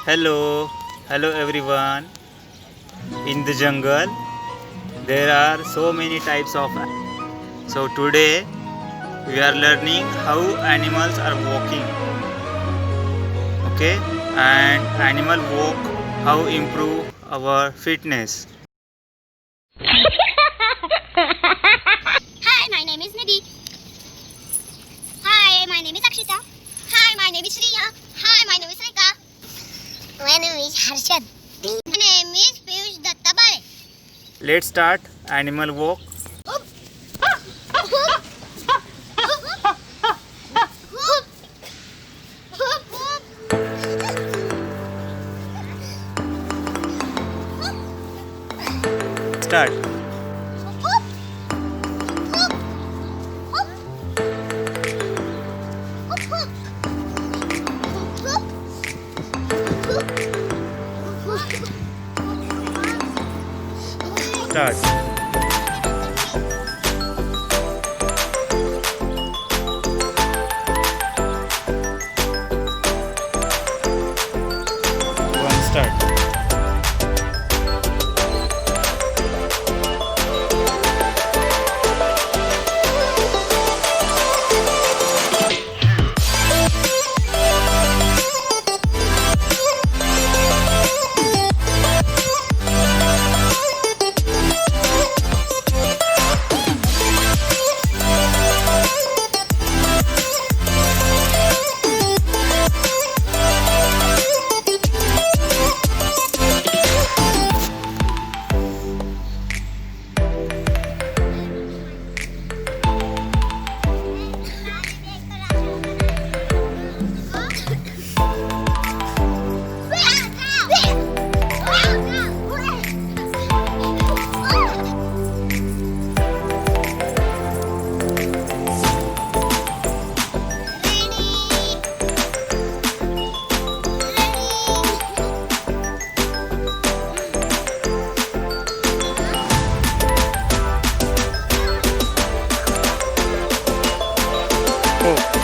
Hello, hello everyone. In the jungle, there are so many types of. So today we are learning how animals are walking. Okay, and animal walk, how improve our fitness. Hi, my name is Nidhi. Hi, my name is Akshita. Hi, my name is Riya. Hi, my name is Rika. My name is Harshad. My name is Piyush Dattabare. Let's start animal walk. Start. Start. One start. Oh.